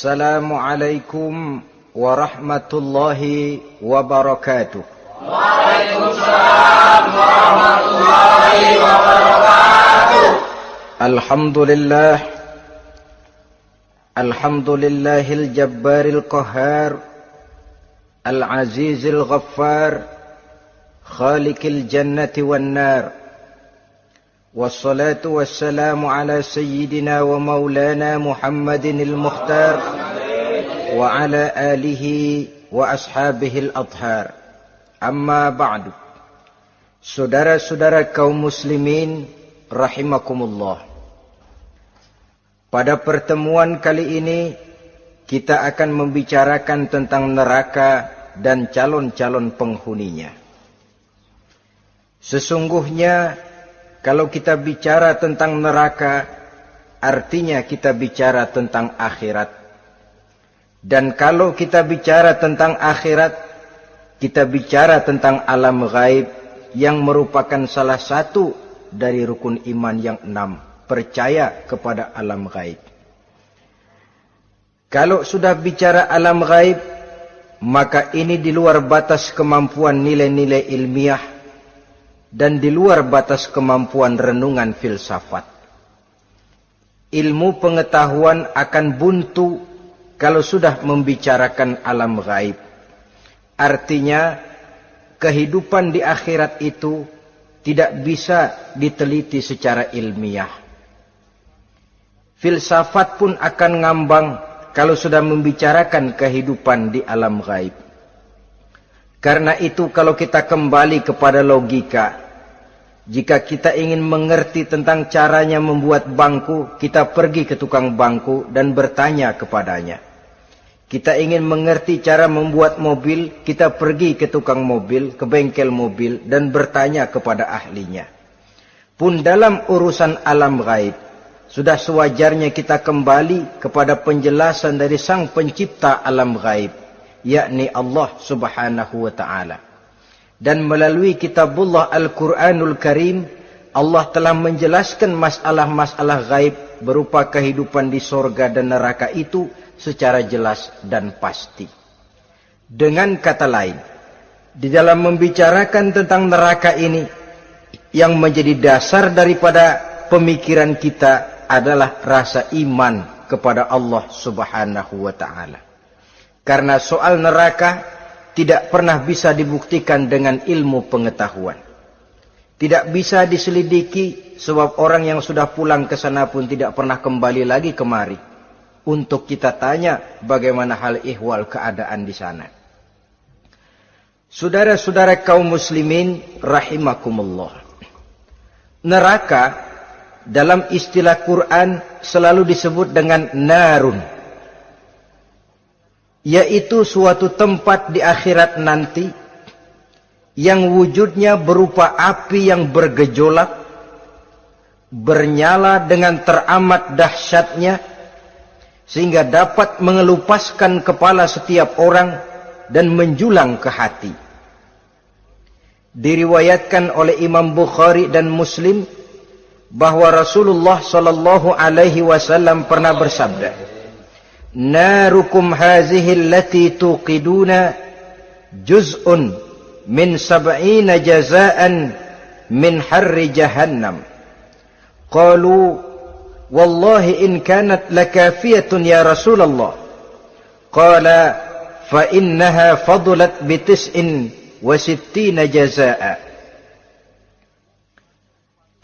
Assalamualaikum warahmatullahi wabarakatuh. Waalaikumsalam warahmatullahi wabarakatuh. Alhamdulillahil jabbaril qahhar, al-azizil ghaffar, khaliqil jannati wan nar. Wassalatu wassalamu ala sayyidina wa maulana Muhammadinil Mukhtar wa ala alihi wa ashabihil athhar. Amma ba'du. Saudara-saudara kaum muslimin rahimakumullah. Pada pertemuan kali ini kita akan membicarakan tentang neraka dan calon-calon penghuninya. Sesungguhnya kalau kita bicara tentang neraka, artinya kita bicara tentang akhirat. Dan kalau kita bicara tentang akhirat, kita bicara tentang alam gaib yang merupakan salah satu dari rukun iman yang 6, percaya kepada alam gaib. Kalau sudah bicara alam gaib, maka ini di luar batas kemampuan nilai-nilai ilmiah dan di luar batas kemampuan renungan filsafat. Ilmu pengetahuan akan buntu kalau sudah membicarakan alam gaib. Artinya, kehidupan di akhirat itu tidak bisa diteliti secara ilmiah. Filsafat pun akan ngambang kalau sudah membicarakan kehidupan di alam gaib. Karena itu kalau kita kembali kepada logika, jika kita ingin mengerti tentang caranya membuat bangku, kita pergi ke tukang bangku dan bertanya kepadanya. Kita ingin mengerti cara membuat mobil, kita pergi ke tukang mobil, ke bengkel mobil dan bertanya kepada ahlinya. Pun dalam urusan alam gaib, sudah sewajarnya kita kembali kepada penjelasan dari sang pencipta alam gaib, yakni Allah Subhanahu wa ta'ala. Dan melalui kitabullah Al-Quranul Karim, Allah telah menjelaskan masalah-masalah gaib berupa kehidupan di sorga dan neraka itu secara jelas dan pasti. Dengan kata lain, di dalam membicarakan tentang neraka ini, yang menjadi dasar daripada pemikiran kita adalah rasa iman kepada Allah Subhanahu wa ta'ala. Karena soal neraka tidak pernah bisa dibuktikan dengan ilmu pengetahuan. Tidak bisa diselidiki sebab orang yang sudah pulang ke sana pun tidak pernah kembali lagi kemari untuk kita tanya bagaimana hal ihwal keadaan di sana. Saudara-saudara kaum muslimin rahimakumullah. Neraka dalam istilah Quran selalu disebut dengan narun, yaitu suatu tempat di akhirat nanti yang wujudnya berupa api yang bergejolak, bernyala dengan teramat dahsyatnya, sehingga dapat mengelupaskan kepala setiap orang dan menjulang ke hati. Diriwayatkan oleh Imam Bukhari dan Muslim bahwa Rasulullah sallallahu alaihi wasallam pernah bersabda, Narukum hazihi allati tuqiduna juz'un min 70 jazaan min harri jahannam. Qalu wallahi in kanat lakafiyatun ya Rasulullah. Qala fa innaha fadlat bi 69 jazaa.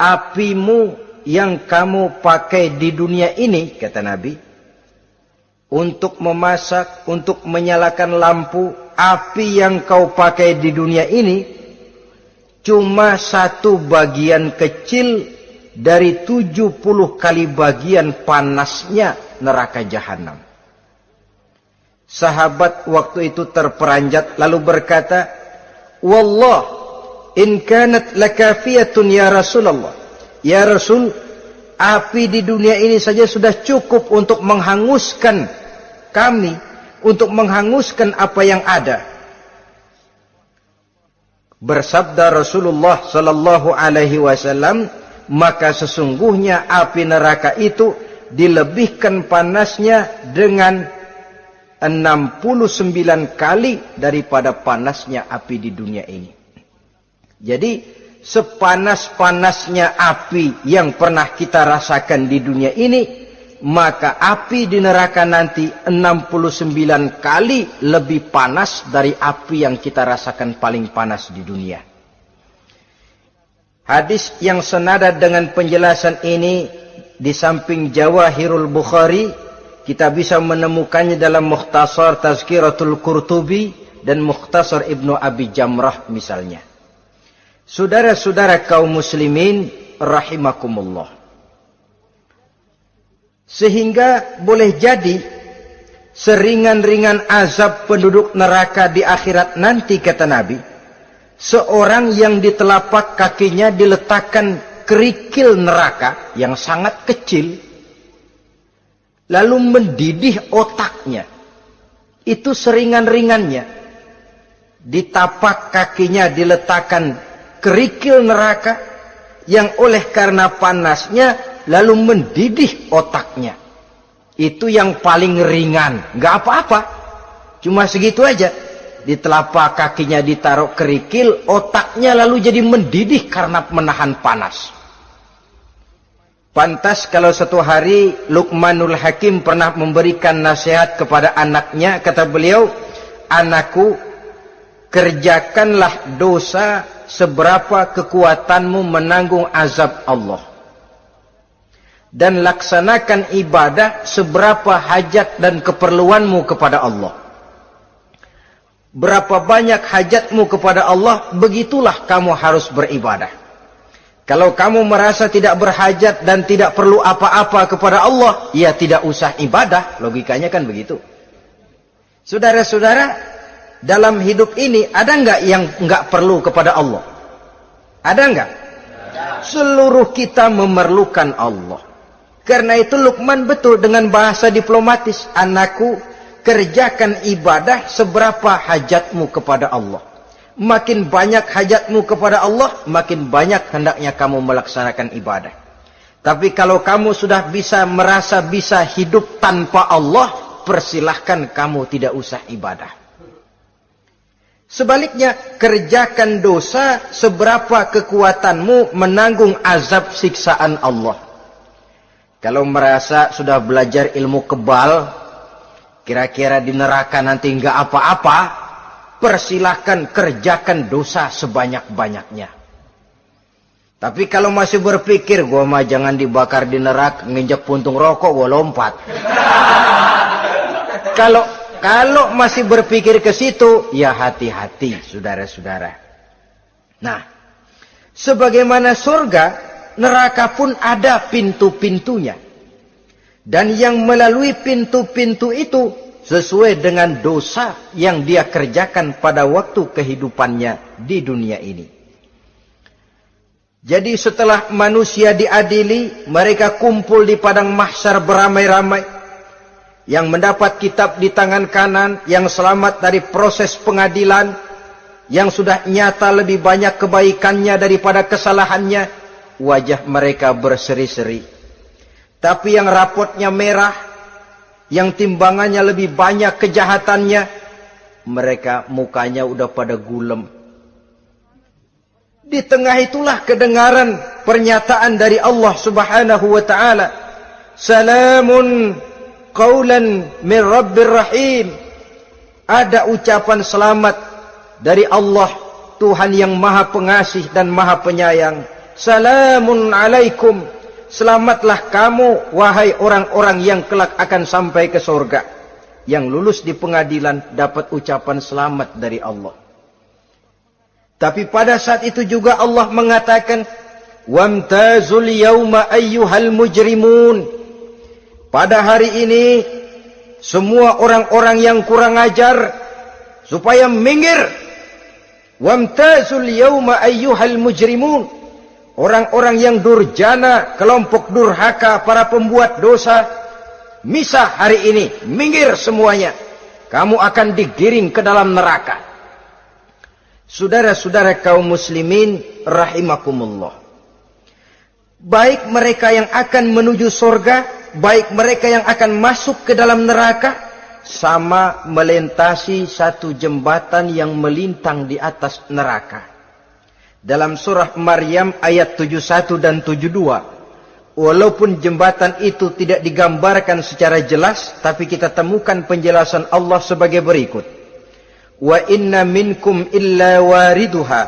Apimu yang kamu pakai di dunia ini, kata Nabi, untuk memasak, untuk menyalakan lampu, api yang kau pakai di dunia ini cuma satu bagian kecil dari 70 kali bagian panasnya neraka jahanam. Sahabat waktu itu terperanjat lalu berkata, Wallah, in kanat lakafiyatun ya Rasulullah. Ya Rasul, api di dunia ini saja sudah cukup untuk menghanguskan kami, untuk menghanguskan apa yang ada. Bersabda Rasulullah sallallahu alaihi wasallam, maka sesungguhnya api neraka itu dilebihkan panasnya dengan 69 kali daripada panasnya api di dunia ini. Jadi sepanas-panasnya api yang pernah kita rasakan di dunia ini, maka api di neraka nanti 69 kali lebih panas dari api yang kita rasakan paling panas di dunia. Hadis yang senada dengan penjelasan ini di samping Jawahirul Bukhari, kita bisa menemukannya dalam Mukhtasar Tazkiratul Qurtubi dan Mukhtasar Ibnu Abi Jamrah misalnya. Saudara-saudara kaum muslimin rahimakumullah. Sehingga boleh jadi seringan-ringan azab penduduk neraka di akhirat nanti, kata Nabi, seorang yang di telapak kakinya diletakkan kerikil neraka yang sangat kecil, lalu mendidih otaknya. Itu seringan-ringannya. Di tapak kakinya diletakkan kerikil neraka yang oleh karena panasnya lalu mendidih otaknya. Itu yang paling ringan. Gak apa-apa. Cuma segitu aja. Di telapak kakinya ditaruh kerikil, otaknya lalu jadi mendidih karena menahan panas. Pantas kalau satu hari Luqmanul Hakim pernah memberikan nasihat kepada anaknya, kata beliau, "Anakku, kerjakanlah dosa seberapa kekuatanmu menanggung azab Allah. Dan laksanakan ibadah seberapa hajat dan keperluanmu kepada Allah. Berapa banyak hajatmu kepada Allah, begitulah kamu harus beribadah. Kalau kamu merasa tidak berhajat dan tidak perlu apa-apa kepada Allah, ya tidak usah ibadah." Logikanya kan begitu. Saudara-saudara, dalam hidup ini ada enggak yang enggak perlu kepada Allah? Ada enggak? Seluruh kita memerlukan Allah. Karena itu Luqman betul dengan bahasa diplomatis, "Anakku, kerjakan ibadah seberapa hajatmu kepada Allah. Makin banyak hajatmu kepada Allah, makin banyak hendaknya kamu melaksanakan ibadah. Tapi kalau kamu sudah merasa bisa hidup tanpa Allah, persilahkan kamu tidak usah ibadah." Sebaliknya, kerjakan dosa seberapa kekuatanmu menanggung azab siksaan Allah. Kalau merasa sudah belajar ilmu kebal, kira-kira di neraka nanti enggak apa-apa, persilahkan kerjakan dosa sebanyak-banyaknya. Tapi kalau masih berpikir, gua mah jangan dibakar di neraka, nginjak puntung rokok, gua lompat. Kalau masih berpikir ke situ, ya hati-hati, saudara-saudara. Nah, sebagaimana surga, neraka pun ada pintu-pintunya. Dan yang melalui pintu-pintu itu sesuai dengan dosa yang dia kerjakan pada waktu kehidupannya di dunia ini. Jadi setelah manusia diadili, mereka kumpul di padang mahsyar beramai-ramai. Yang mendapat kitab di tangan kanan, yang selamat dari proses pengadilan, yang sudah nyata lebih banyak kebaikannya daripada kesalahannya, wajah mereka berseri-seri. Tapi yang rapotnya merah, yang timbangannya lebih banyak kejahatannya, mereka mukanya udah pada gulem. Di tengah itulah kedengaran pernyataan dari Allah Subhanahu wa ta'ala, "Salamun qaulan min Rabbir Rahim." Ada ucapan selamat dari Allah, Tuhan yang Maha Pengasih dan Maha Penyayang. "Salamun alaikum." Selamatlah kamu, wahai orang-orang yang kelak akan sampai ke surga. Yang lulus di pengadilan dapat ucapan selamat dari Allah. Tapi pada saat itu juga Allah mengatakan, "Wamtazul yawma ayyuhal mujrimun." Pada hari ini, semua orang-orang yang kurang ajar, supaya minggir. Wamtazul yawma ayyuhal mujrimun. Orang-orang yang durjana, kelompok durhaka, para pembuat dosa, misah hari ini, minggir semuanya. Kamu akan digiring ke dalam neraka. Saudara-saudara kaum muslimin rahimakumullah. Baik mereka yang akan menuju surga, baik mereka yang akan masuk ke dalam neraka, sama melintasi satu jembatan yang melintang di atas neraka. Dalam surah Maryam ayat 71 dan 72, walaupun jembatan itu tidak digambarkan secara jelas, tapi kita temukan penjelasan Allah sebagai berikut. Wa inna minkum illa wariduha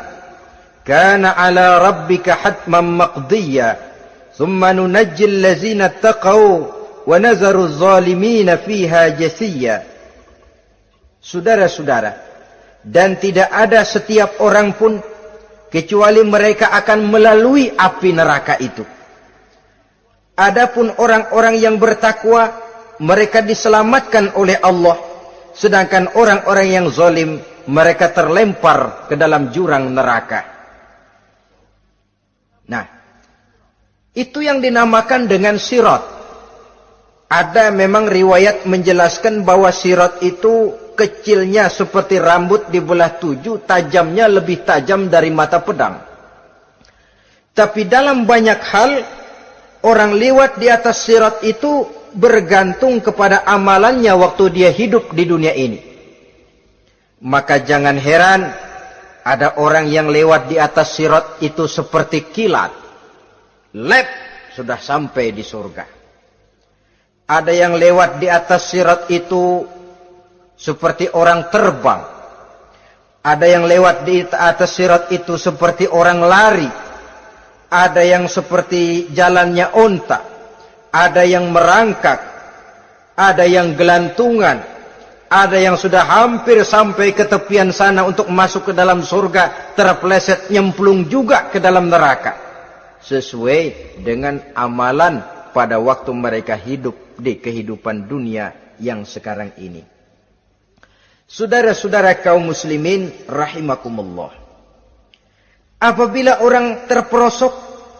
kana ala rabbika hatman maqdiyya thumma nunajjil ladzina taqaw wa nazaru zalimina fiha jasiyya. Saudara-saudara, dan tidak ada setiap orang pun kecuali mereka akan melalui api neraka itu. Adapun orang-orang yang bertakwa, mereka diselamatkan oleh Allah, sedangkan orang-orang yang zalim, mereka terlempar ke dalam jurang neraka. Nah, itu yang dinamakan dengan sirat. Ada memang riwayat menjelaskan bahwa sirat itu kecilnya seperti rambut dibelah 7, tajamnya lebih tajam dari mata pedang. Tapi dalam banyak hal, orang lewat di atas sirat itu bergantung kepada amalannya waktu dia hidup di dunia ini. Maka jangan heran ada orang yang lewat di atas sirat itu seperti kilat. Lep, sudah sampai di surga. Ada yang lewat di atas sirat itu seperti orang terbang. Ada yang lewat di atas sirat itu seperti orang lari. Ada yang seperti jalannya onta. Ada yang merangkak. Ada yang gelantungan. Ada yang sudah hampir sampai ke tepian sana untuk masuk ke dalam surga, terpeleset nyemplung juga ke dalam neraka. Sesuai dengan amalan pada waktu mereka hidup di kehidupan dunia yang sekarang ini. Saudara-saudara kaum muslimin rahimakumullah. Apabila orang terperosok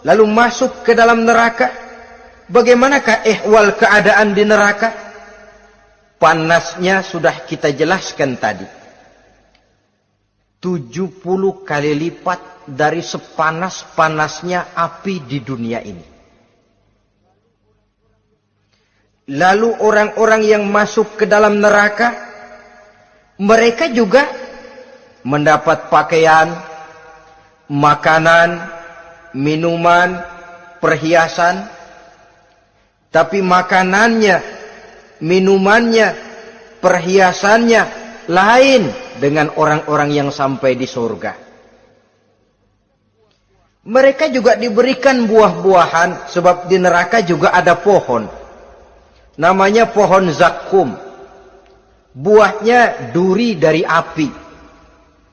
lalu masuk ke dalam neraka, bagaimanakah ihwal keadaan di neraka? Panasnya sudah kita jelaskan tadi. 70 kali lipat dari sepanas-panasnya api di dunia ini. Lalu orang-orang yang masuk ke dalam neraka, mereka juga mendapat pakaian, makanan, minuman, perhiasan. Tapi makanannya, minumannya, perhiasannya lain dengan orang-orang yang sampai di surga. Mereka juga diberikan buah-buahan, sebab di neraka juga ada pohon. Namanya pohon zakum. Buahnya duri dari api.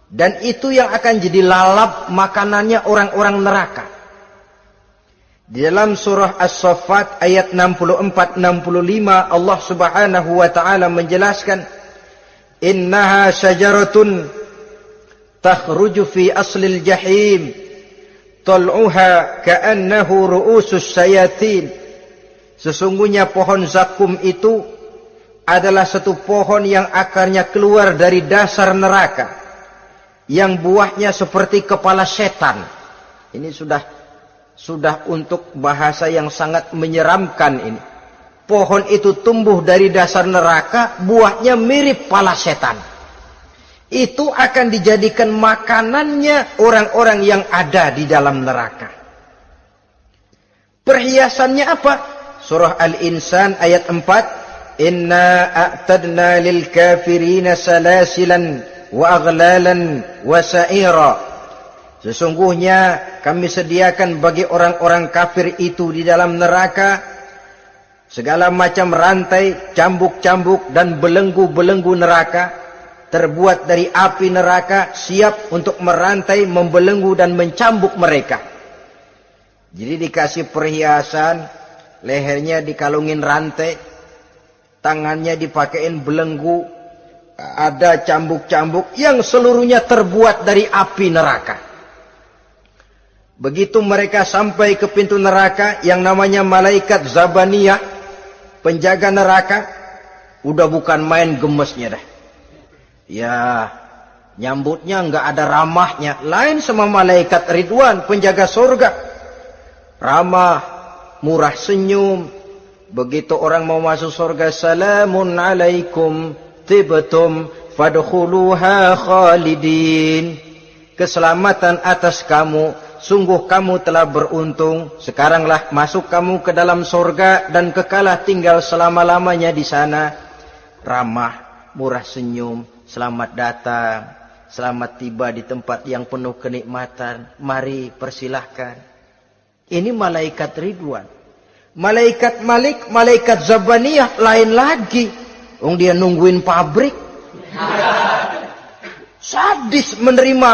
Dan itu yang akan jadi lalap makanannya orang-orang neraka. Di dalam surah As-Saffat ayat 64-65 Allah Subhanahu wa taala menjelaskan, innaha syajaratun takhruju fi aslil jahim tal'uha ka'annahu ru'usus syayatin. Sesungguhnya pohon zakum itu adalah satu pohon yang akarnya keluar dari dasar neraka, yang buahnya seperti kepala setan. Ini sudah untuk bahasa yang sangat menyeramkan ini. Pohon itu tumbuh dari dasar neraka, buahnya mirip kepala setan. Itu akan dijadikan makanannya orang-orang yang ada di dalam neraka. Perhiasannya apa? Surah Al-Insan ayat 4. Inna a'tadna lil kafirina salasilan wa aghlalan wa sa'ira. Sesungguhnya kami sediakan bagi orang-orang kafir itu di dalam neraka segala macam rantai, cambuk-cambuk dan belenggu-belenggu neraka, terbuat dari api neraka, siap untuk merantai, membelenggu dan mencambuk mereka. Jadi dikasih perhiasan, lehernya dikalungin rantai, tangannya dipakein belenggu, ada cambuk-cambuk yang seluruhnya terbuat dari api neraka. Begitu mereka sampai ke pintu neraka yang namanya malaikat Zabaniyah, penjaga neraka, udah bukan main gemesnya dah. Ya, nyambutnya nggak ada ramahnya. Lain sama malaikat Ridwan, penjaga surga. Ramah, murah senyum, Begitu orang mau masuk surga, salamun alaikum tibtum fadkhuluha khalidin. Keselamatan atas kamu, sungguh kamu telah beruntung. Sekaranglah masuk kamu ke dalam surga dan kekalah tinggal selama-lamanya di sana. Ramah, murah senyum, selamat datang, selamat tiba di tempat yang penuh kenikmatan. Mari persilahkan. Ini malaikat Ridwan. Malaikat Malik, malaikat Zabaniyah lain lagi. Dia nungguin pabrik. Sadis menerima.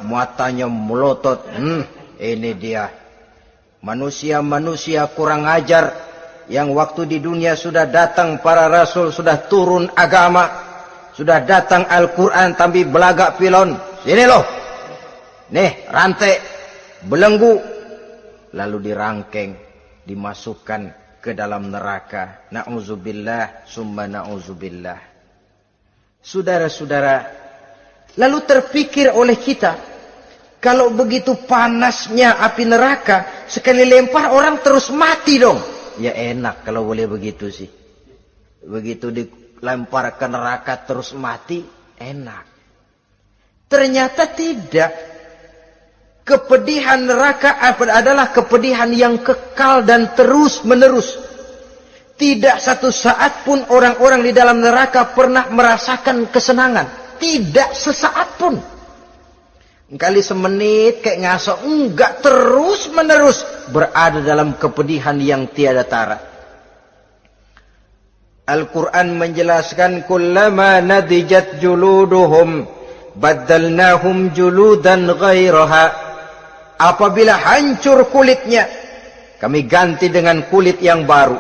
Matanya melotot. Ini dia. Manusia-manusia kurang ajar. Yang waktu di dunia sudah datang para rasul. Sudah turun agama. Sudah datang Al-Quran. Tapi belagak pilon. Sini loh. Nih rantai. Belenggu. Lalu dirangkeng. Dimasukkan ke dalam neraka. Na'udzubillah. Summa na'udzubillah. Saudara-saudara. Lalu terpikir oleh kita. Kalau begitu panasnya api neraka, sekali lempar orang terus mati dong. Ya enak kalau boleh begitu sih. Begitu dilempar ke neraka terus mati, enak. Ternyata tidak. Kepedihan neraka adalah kepedihan yang kekal dan terus menerus. Tidak satu saat pun orang-orang di dalam neraka pernah merasakan kesenangan. Tidak sesaat pun. Kali semenit kayak ngasok, enggak, terus menerus berada dalam kepedihan yang tiada tara. Al-Quran menjelaskan, kullama nadijat juluduhum baddalnahum juludan ghairaha. Apabila hancur kulitnya, kami ganti dengan kulit yang baru.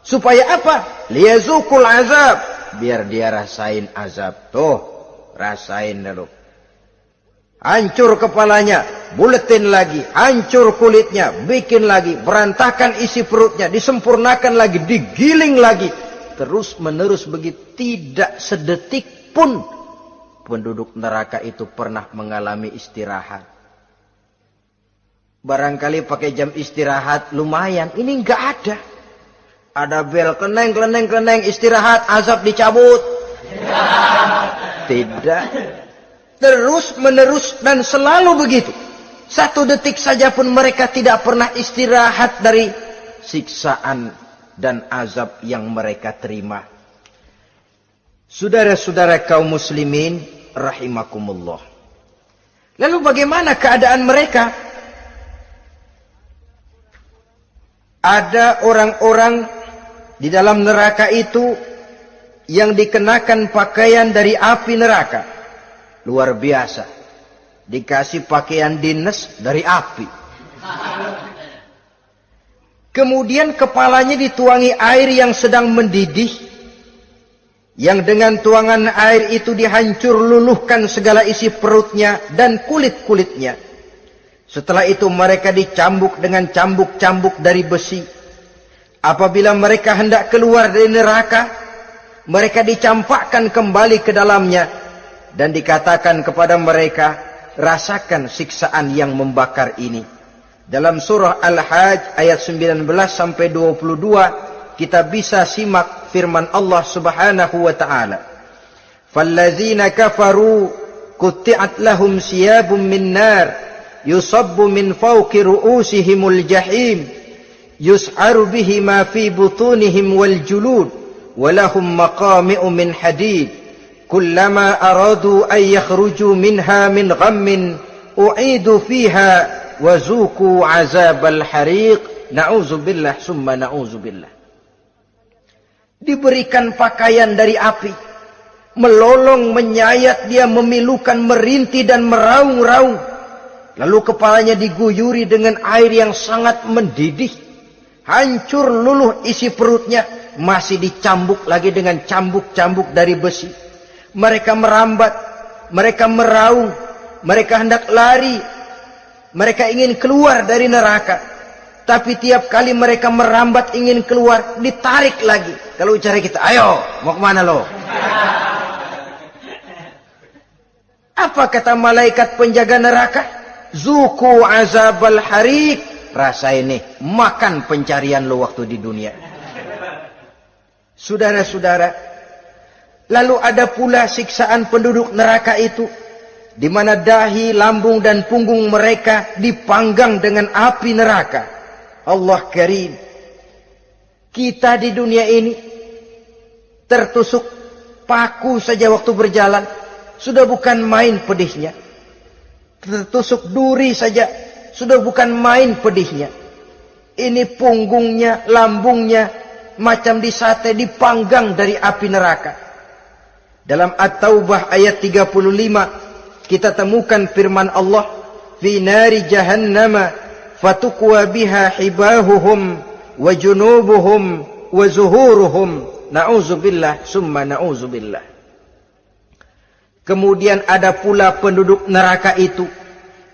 Supaya apa? Liyazukul azab, biar dia rasain azab. Tuh, rasain dulu. Hancur kepalanya, buletin lagi, hancur kulitnya, bikin lagi, berantakan isi perutnya, disempurnakan lagi, digiling lagi. Terus menerus begitu, tidak sedetik pun penduduk neraka itu pernah mengalami istirahat. Barangkali pakai jam istirahat lumayan, ini enggak ada. Ada bel, kleneng, istirahat, azab dicabut. Tidak. Terus menerus dan selalu begitu. Satu detik saja pun mereka tidak pernah istirahat dari siksaan dan azab yang mereka terima. Saudara-saudara kaum muslimin rahimakumullah. Lalu bagaimana keadaan mereka? Ada orang-orang di dalam neraka itu yang dikenakan pakaian dari api neraka. Luar biasa. Dikasih pakaian dinas dari api. Kemudian kepalanya dituangi air yang sedang mendidih. Yang dengan tuangan air itu dihancur luluhkan segala isi perutnya dan kulit-kulitnya. Setelah itu mereka dicambuk dengan cambuk-cambuk dari besi. Apabila mereka hendak keluar dari neraka, mereka dicampakkan kembali ke dalamnya. Dan dikatakan kepada mereka, rasakan siksaan yang membakar ini. Dalam surah Al-Hajj ayat 19 sampai 22, kita bisa simak firman Allah Subhanahu wa taala. Fallazina kafaru qutti'at lahum siyabun min nar yusabbu min fawqi ru'usihimul jahim yus'aru bihi ma fi butunihim wal julud wa lahum maqami'u min hadid. Kullama aradu an yakhruju minha min ghammin u'idu fiha wa zuku azabal hariq. Na'udzubillah summa na'udzubillah. Diberikan pakaian dari api, melolong, menyayat dia, memilukan, merintih dan meraung-raung. Lalu kepalanya diguyuri dengan air yang sangat mendidih. Hancur luluh isi perutnya, masih dicambuk lagi dengan cambuk-cambuk dari besi. Mereka merambat, mereka meraung, mereka hendak lari, mereka ingin keluar dari neraka. Tapi tiap kali mereka merambat ingin keluar, ditarik lagi. Kalau ucara kita, ayo, mau kemana lo? Apa kata malaikat penjaga neraka? Zuku azabal hariq. Rasa ini, makan pencarian lo waktu di dunia. Saudara-saudara, lalu ada pula siksaan penduduk neraka itu, di mana dahi, lambung dan punggung mereka dipanggang dengan api neraka. Allah Karim. Kita di dunia ini tertusuk paku saja waktu berjalan, sudah bukan main pedihnya. Tertusuk duri saja, sudah bukan main pedihnya. Ini punggungnya, lambungnya, macam disate, dipanggang dari api neraka. Dalam At-Taubah ayat 35, kita temukan firman Allah, fi nari jahannama fatukwa biha hibahuhum wa junubuhum wa zuhuruhum. Na'udzubillah summa na'udzubillah. Kemudian ada pula penduduk neraka itu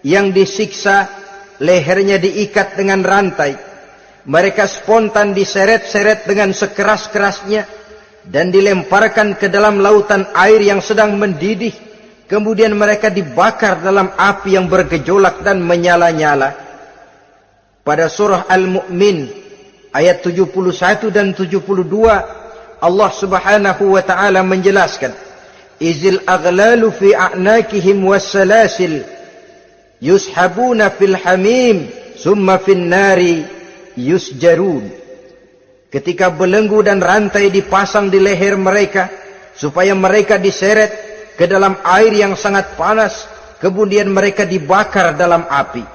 yang disiksa, lehernya diikat dengan rantai. Mereka spontan diseret-seret dengan sekeras-kerasnya dan dilemparkan ke dalam lautan air yang sedang mendidih. Kemudian mereka dibakar dalam api yang bergejolak dan menyala-nyala. Pada surah Al-Mu'min ayat 71 dan 72, Allah Subhanahu wa taala menjelaskan, izil aghlalu fi a'nakihim wassalasil yushabuna fil hamim summa fin nari yusjarun. Ketika belenggu dan rantai dipasang di leher mereka supaya mereka diseret ke dalam air yang sangat panas, kemudian mereka dibakar dalam api.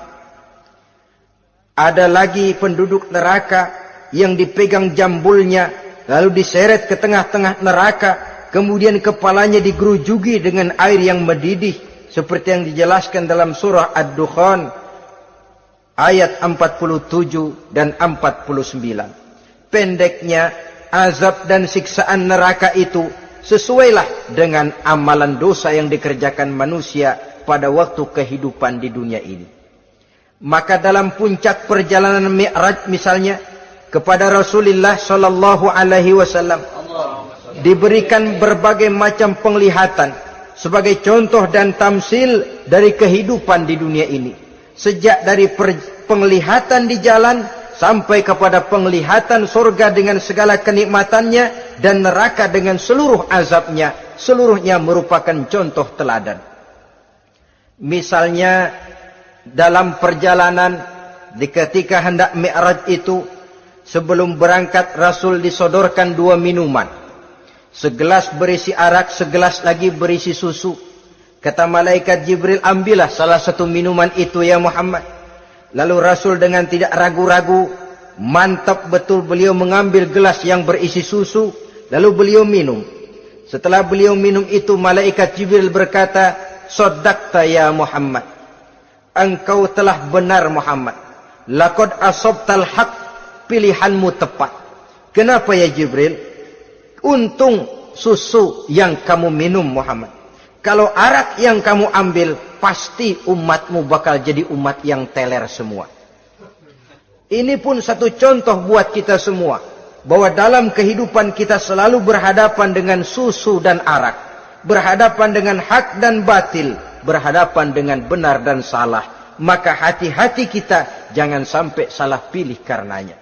Ada lagi penduduk neraka yang dipegang jambulnya lalu diseret ke tengah-tengah neraka, kemudian kepalanya digerujugi dengan air yang mendidih seperti yang dijelaskan dalam surah Ad-Dukhan ayat 47 dan 49. Pendeknya, azab dan siksaan neraka itu sesuailah dengan amalan dosa yang dikerjakan manusia pada waktu kehidupan di dunia ini. Maka dalam puncak perjalanan Mi'raj misalnya, kepada Rasulullah sallallahu alaihi wasallam diberikan berbagai macam penglihatan sebagai contoh dan tamsil dari kehidupan di dunia ini. Sejak dari penglihatan di jalan sampai kepada penglihatan surga dengan segala kenikmatannya dan neraka dengan seluruh azabnya, seluruhnya merupakan contoh teladan. Misalnya dalam perjalanan ketika hendak Mi'raj itu, sebelum berangkat Rasul disodorkan 2 minuman. Segelas berisi arak, segelas lagi berisi susu. Kata malaikat Jibril, ambillah salah satu minuman itu ya Muhammad. Lalu Rasul dengan tidak ragu-ragu, mantap betul beliau mengambil gelas yang berisi susu, lalu beliau minum. Setelah beliau minum itu, malaikat Jibril berkata, "Shaddaqta ya Muhammad." Engkau telah benar Muhammad. Laqad asabtal haq, pilihanmu tepat. Kenapa ya Jibril? Untung susu yang kamu minum Muhammad. Kalau arak yang kamu ambil, pasti umatmu bakal jadi umat yang teler semua. Ini pun satu contoh buat kita semua, bahwa dalam kehidupan kita selalu berhadapan dengan susu dan arak, berhadapan dengan hak dan batil, berhadapan dengan benar dan salah. Maka hati-hati kita jangan sampai salah pilih karenanya.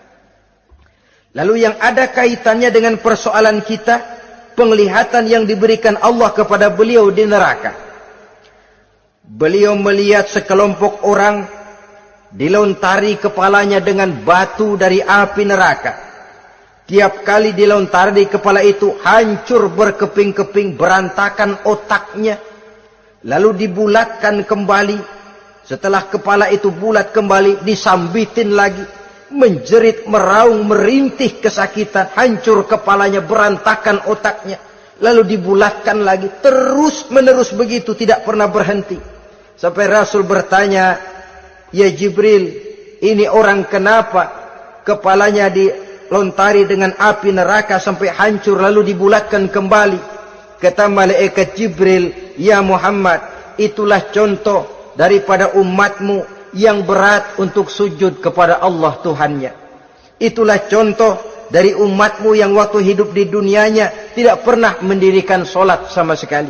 Lalu yang ada kaitannya dengan persoalan kita, penglihatan yang diberikan Allah kepada beliau di neraka. Beliau melihat sekelompok orang dilontari kepalanya dengan batu dari api neraka. Tiap kali dilontari di kepala itu, hancur berkeping-keping, berantakan otaknya. Lalu dibulatkan kembali. Setelah kepala itu bulat kembali, disambitin lagi. Menjerit, meraung, merintih kesakitan. Hancur kepalanya, berantakan otaknya. Lalu dibulatkan lagi. Terus menerus begitu, tidak pernah berhenti. Sampai Rasul bertanya, "Ya Jibril, ini orang kenapa kepalanya dilontari dengan api neraka sampai hancur lalu dibulatkan kembali?" Kata malaikat Jibril, "Ya Muhammad, itulah contoh daripada umatmu yang berat untuk sujud kepada Allah Tuhannya. Itulah contoh dari umatmu yang waktu hidup di dunianya tidak pernah mendirikan solat sama sekali.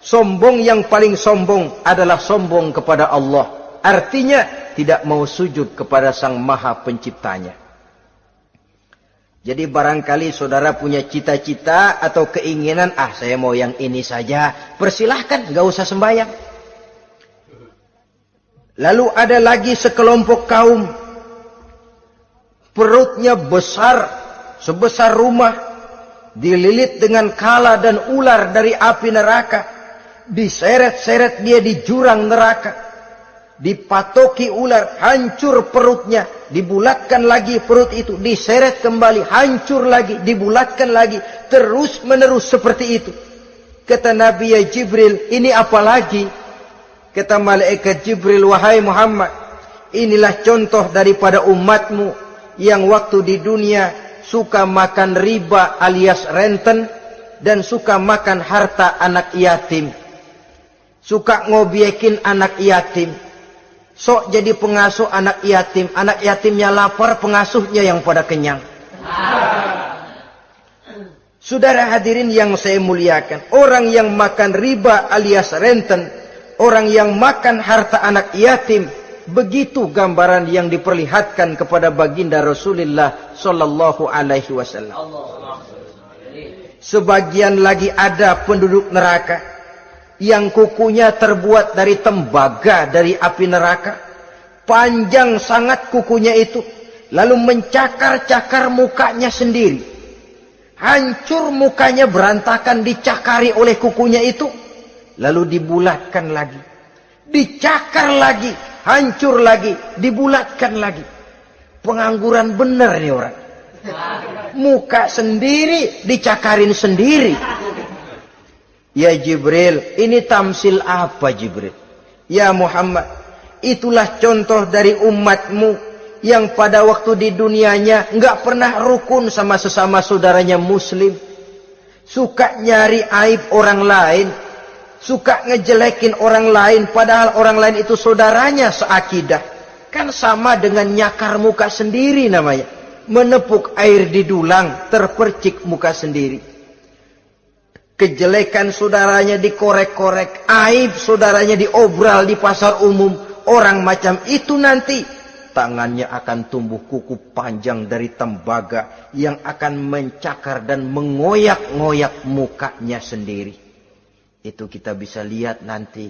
Sombong yang paling sombong adalah sombong kepada Allah. Artinya tidak mau sujud kepada Sang Maha Penciptanya." Jadi barangkali saudara punya cita-cita atau keinginan, saya mau yang ini saja. Persilahkan, nggak usah sembahyang. Lalu ada lagi sekelompok kaum, perutnya besar, sebesar rumah, dililit dengan kala dan ular dari api neraka, diseret-seret dia di jurang neraka, dipatoki ular, hancur perutnya, dibulatkan lagi perut itu, diseret kembali, hancur lagi, dibulatkan lagi, terus menerus seperti itu. Kata Nabi, ya Jibril, ini apa lagi? Kata malaikat Jibril, wahai Muhammad, inilah contoh daripada umatmu yang waktu di dunia suka makan riba alias renten dan suka makan harta anak yatim, suka ngobyekin anak yatim, sok jadi pengasuh anak yatimnya lapar, pengasuhnya yang pada kenyang. Saudara hadirin yang saya muliakan, orang yang makan riba alias renten, orang yang makan harta anak yatim, begitu gambaran yang diperlihatkan kepada baginda Rasulullah sallallahu alaihi wasallam. Sebagian lagi ada penduduk neraka yang kukunya terbuat dari tembaga dari api neraka, panjang sangat kukunya itu, lalu mencakar-cakar mukanya sendiri, hancur mukanya berantakan dicakari oleh kukunya itu, lalu dibulatkan lagi, dicakar lagi, hancur lagi, dibulatkan lagi. Pengangguran bener nih orang, muka sendiri dicakarin sendiri. Ya Jibril, ini tamsil apa Jibril? Ya Muhammad, itulah contoh dari umatmu yang pada waktu di dunianya enggak pernah rukun sama sesama saudaranya muslim, suka nyari aib orang lain, suka ngejelekin orang lain, padahal orang lain itu saudaranya seakidah. Kan sama dengan nyakar muka sendiri namanya, menepuk air di dulang, terpercik muka sendiri. Kejelekan saudaranya dikorek-korek, aib saudaranya diobral di pasar umum. Orang macam itu nanti tangannya akan tumbuh kuku panjang dari tembaga yang akan mencakar dan mengoyak-ngoyak mukanya sendiri. Itu kita bisa lihat nanti.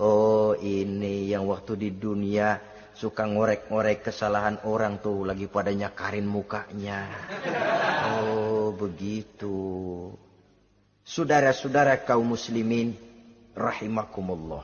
Oh, ini yang waktu di dunia suka ngorek-ngorek kesalahan orang tuh lagi pada nyakarin mukanya. Oh, begitu. Saudara-saudara kaum muslimin rahimakumullah.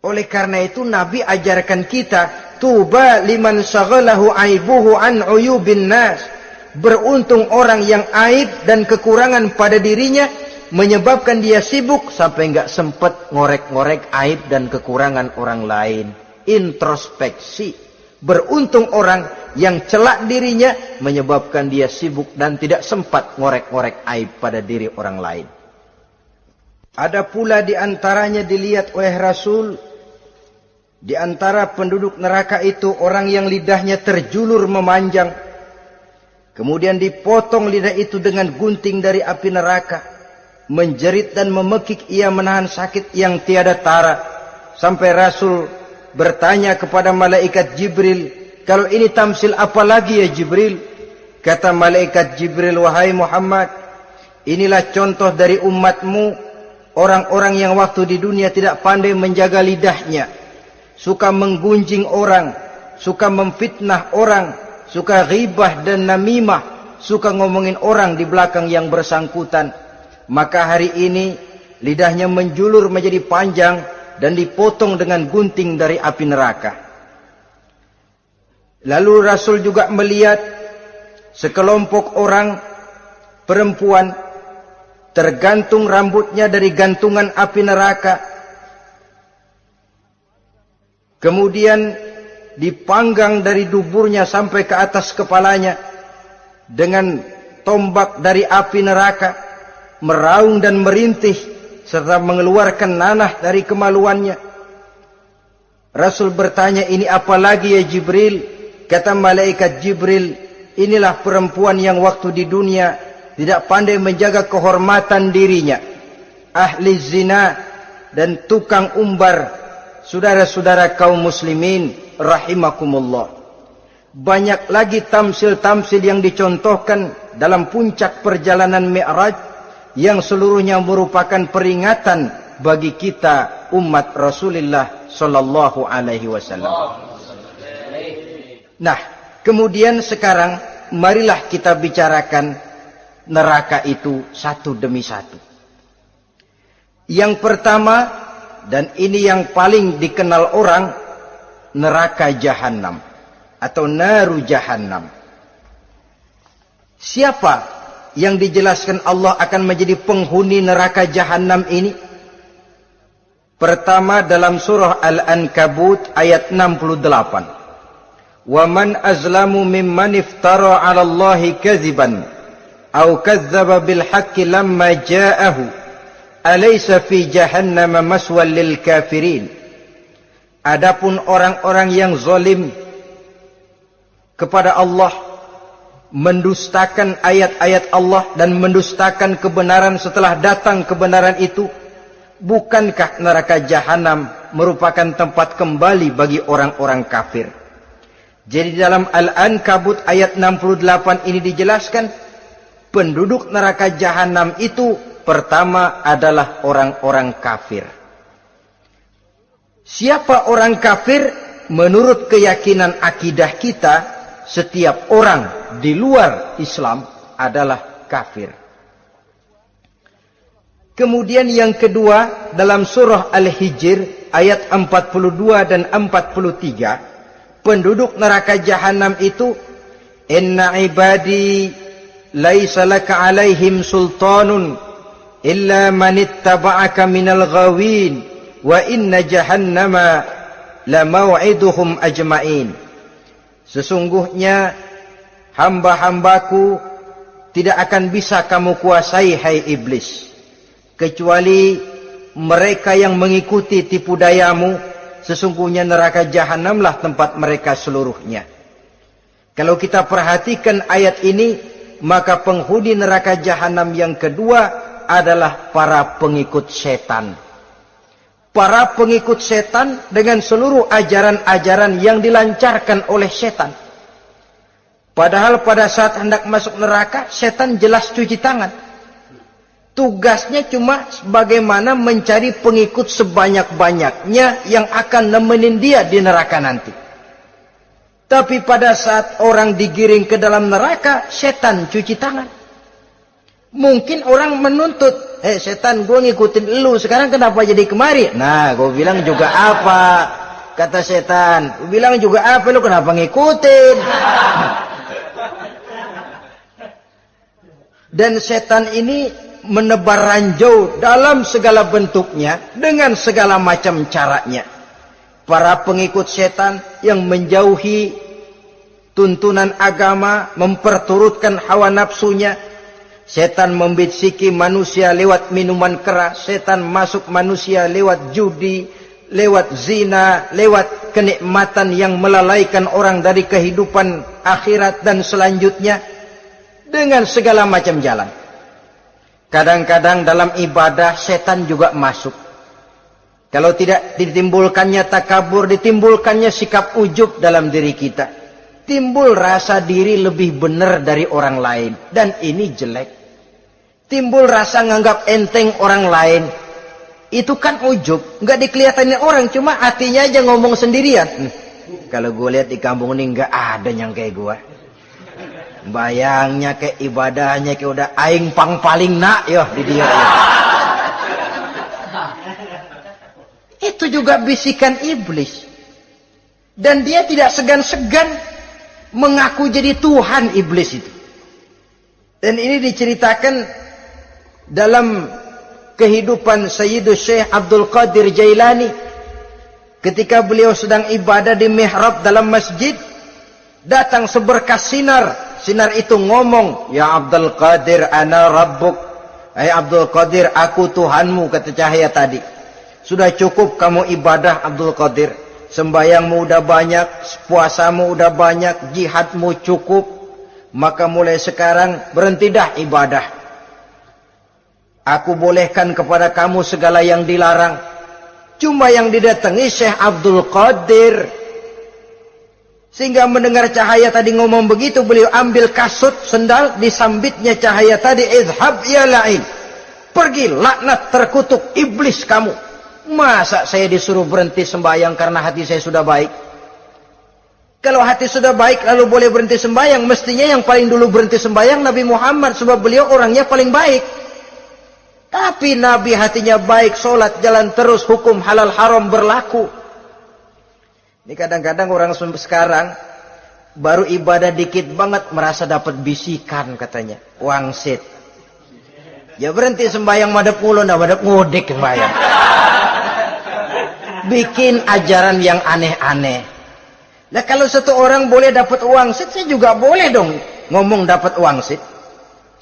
Oleh karena itu Nabi ajarkan kita, tuba liman syaghalahu aibuhu an uyubin nas. Beruntung orang yang aib dan kekurangan pada dirinya menyebabkan dia sibuk sampai enggak sempat ngorek-ngorek aib dan kekurangan orang lain. Introspeksi. Beruntung orang yang celak dirinya menyebabkan dia sibuk dan tidak sempat ngorek-ngorek aib pada diri orang lain. Ada pula di antaranya dilihat oleh Rasul, di antara penduduk neraka itu orang yang lidahnya terjulur memanjang, kemudian dipotong lidah itu dengan gunting dari api neraka, menjerit dan memekik ia menahan sakit yang tiada tara, sampai Rasul bertanya kepada malaikat Jibril, kalau ini tamsil apa lagi ya Jibril? Kata malaikat Jibril, wahai Muhammad, inilah contoh dari umatmu, orang-orang yang waktu di dunia tidak pandai menjaga lidahnya, suka menggunjing orang, suka memfitnah orang, suka ghibah dan namimah, suka ngomongin orang di belakang yang bersangkutan. Maka hari ini lidahnya menjulur menjadi panjang dan dipotong dengan gunting dari api neraka. Lalu Rasul juga melihat sekelompok orang perempuan tergantung rambutnya dari gantungan api neraka, kemudian dipanggang dari duburnya sampai ke atas kepalanya dengan tombak dari api neraka, meraung dan merintih serta mengeluarkan nanah dari kemaluannya. Rasul bertanya, ini apa lagi ya Jibril? Kata malaikat Jibril, inilah perempuan yang waktu di dunia tidak pandai menjaga kehormatan dirinya, ahli zina dan tukang umbar. Saudara-saudara kaum muslimin rahimakumullah, Banyak lagi tamsil-tamsil yang dicontohkan dalam puncak perjalanan Mi'raj yang seluruhnya merupakan peringatan bagi kita umat Rasulullah sallallahu alaihi wasallam. Nah, kemudian sekarang marilah kita bicarakan neraka itu satu demi satu. Yang pertama, dan ini yang paling dikenal orang, neraka Jahannam atau naru Jahannam. Siapa yang dijelaskan Allah akan menjadi penghuni neraka Jahannam ini? Pertama dalam surah Al-Ankabut ayat 68. Wa man azlamu mimman iftara 'ala Allahi kadziban aw kadzdzaba bil haqqi lamma ja'ahu alaysa fi jahannam maswal lil kafirin. Adapun orang-orang yang zalim kepada Allah, mendustakan ayat-ayat Allah dan mendustakan kebenaran setelah datang kebenaran itu, bukankah neraka Jahannam merupakan tempat kembali bagi orang-orang kafir? Jadi dalam Al-Ankabut ayat 68 ini dijelaskan, penduduk neraka Jahannam itu pertama adalah orang-orang kafir. Siapa orang kafir? Menurut keyakinan akidah kita, setiap orang di luar Islam adalah kafir. Kemudian yang kedua dalam surah Al-Hijr ayat 42 dan 43, penduduk neraka Jahannam itu, inna ibadi laisa laka alaihim sultanun illa man ittaba'aka minal ghawin wa inna jahannama la maw'iduhum ajma'in. Sesungguhnya hamba-hambaku tidak akan bisa kamu kuasai, hai iblis, kecuali mereka yang mengikuti tipu dayamu. Sesungguhnya neraka Jahannamlah tempat mereka seluruhnya. Kalau kita perhatikan ayat ini, maka penghuni neraka Jahannam yang kedua adalah para pengikut setan. Para pengikut setan dengan seluruh ajaran-ajaran yang dilancarkan oleh setan. Padahal pada saat hendak masuk neraka, setan jelas cuci tangan. Tugasnya cuma bagaimana mencari pengikut sebanyak-banyaknya yang akan nemenin dia di neraka nanti. Tapi pada saat orang digiring ke dalam neraka, setan cuci tangan. Mungkin orang menuntut, setan, gue ngikutin lu, sekarang kenapa jadi kemari? Nah, gue bilang juga apa? Kata setan, gue bilang juga apa, lu kenapa ngikutin? Dan setan ini menebar ranjau dalam segala bentuknya, dengan segala macam caranya. Para pengikut setan yang menjauhi tuntunan agama, memperturutkan hawa nafsunya. Setan membisiki manusia lewat minuman keras, setan masuk manusia lewat judi, lewat zina, lewat kenikmatan yang melalaikan orang dari kehidupan akhirat dan selanjutnya, dengan segala macam jalan. Kadang-kadang dalam ibadah setan juga masuk. Kalau tidak ditimbulkannya takabur, ditimbulkannya sikap ujub dalam diri kita. Timbul rasa diri lebih benar dari orang lain, dan ini jelek. Timbul rasa nganggap enteng orang lain. Itu kan ujub, nggak dikelihatanin orang, cuma hatinya aja ngomong sendirian. Kalau gue lihat di kampung ini nggak ada yang kayak gue. Bayangnya kayak ibadahnya kayak udah aing pang paling nak yo di dia. Ya. Itu juga bisikan iblis. Dan dia tidak segan-segan mengaku jadi Tuhan iblis itu. Dan ini diceritakan dalam kehidupan Sayyidus Syekh Abdul Qadir Jailani. Ketika beliau sedang ibadah di mihrab dalam masjid, datang seberkas sinar. Sinar itu ngomong, ya Abdul Qadir ana rabbuk. Hai Abdul Qadir, aku Tuhanmu, kata cahaya tadi. Sudah cukup kamu ibadah Abdul Qadir. Sembayangmu udah banyak, puasamu udah banyak, jihadmu cukup. Maka mulai sekarang berhenti dah ibadah. Aku bolehkan kepada kamu segala yang dilarang. Cuma yang didatangi Syekh Abdul Qadir. Sehingga mendengar cahaya tadi ngomong begitu, beliau ambil kasut sendal, disambitnya cahaya tadi, izhab ya la'in. Pergi, laknat terkutuk, iblis kamu. Masa saya disuruh berhenti sembahyang karena hati saya sudah baik? Kalau hati sudah baik lalu boleh berhenti sembahyang, mestinya yang paling dulu berhenti sembahyang Nabi Muhammad, sebab beliau orangnya paling baik. Tapi Nabi hatinya baik, sholat jalan terus, hukum halal haram berlaku. Ini kadang-kadang orang sekarang baru ibadah dikit banget merasa dapat bisikan katanya, wangsit. Ya berhenti sembahyang madep mulu, nah madep ngudek sembahyang. Bikin ajaran yang aneh-aneh. Nah kalau satu orang boleh dapat wangsit, saya juga boleh dong ngomong dapat wangsit.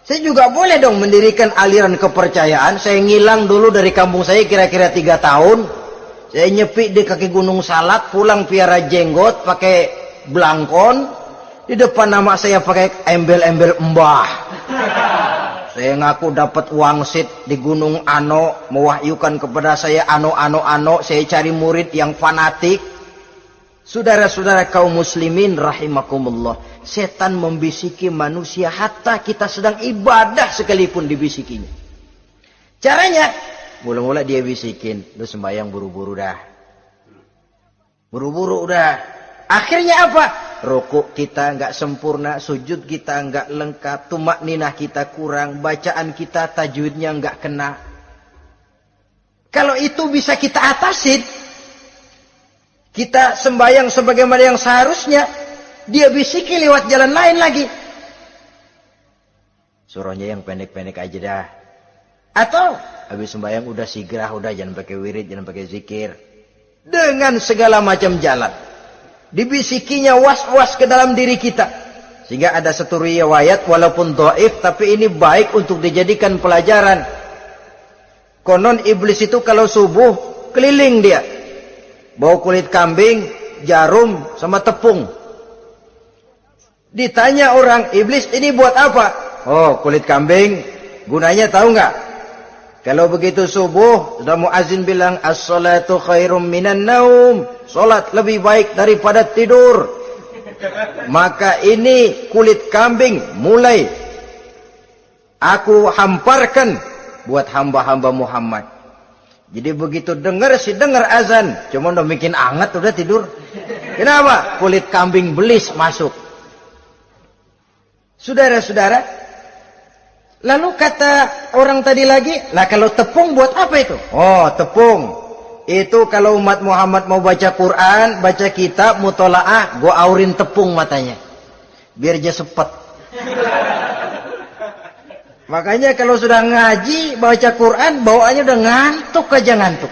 Saya juga boleh dong mendirikan aliran kepercayaan. Saya ngilang dulu dari kampung saya kira-kira 3 tahun. Saya nyepi di kaki Gunung Salak, pulang piara jenggot, pakai belangkon. Di depan nama saya pakai embel-embel mbah. Saya ngaku dapat wangsit di Gunung Ano, mewahyukan kepada saya ano. Saya cari murid yang fanatik. Saudara-saudara kaum muslimin rahimakumullah, setan membisiki manusia hatta kita sedang ibadah sekalipun dibisikinya. Caranya, mula-mula dia bisikin, lu sembahyang buru-buru dah. Buru-buru udah. Akhirnya apa? Rukuk kita enggak sempurna, sujud kita enggak lengkap, tumakninah kita kurang, bacaan kita tajwidnya enggak kena. Kalau itu bisa kita atasin, kita sembahyang sebagaimana yang seharusnya, dia bisiki lewat jalan lain lagi. Suruhnya yang pendek-pendek aja dah. Atau habis sembahyang udah sigrah, udah jangan pakai wirid, jangan pakai zikir. Dengan segala macam jalan. Dibisikinya was-was ke dalam diri kita. Sehingga ada satu riwayat walaupun dhaif tapi ini baik untuk dijadikan pelajaran. Konon iblis itu kalau subuh keliling dia. Bawa kulit kambing, jarum, sama tepung. Ditanya orang, iblis ini buat apa? Oh, kulit kambing. Gunanya tahu nggak? Kalau begitu subuh, sudah muazin bilang, as-salatu khairum minan naum. Salat lebih baik daripada tidur. Maka ini kulit kambing mulai aku hamparkan buat hamba-hamba Muhammad. Jadi begitu dengar azan, cuma udah bikin anget udah tidur. Kenapa? Kulit kambing belis masuk. Saudara-saudara, lalu kata orang tadi lagi, lah kalau tepung buat apa itu? Oh, tepung. Itu kalau umat Muhammad mau baca Quran, baca kitab, mutolaah, gua aurin tepung matanya. Biar dia sepet. Makanya kalau sudah ngaji, baca Quran, bawaannya udah ngantuk aja ngantuk.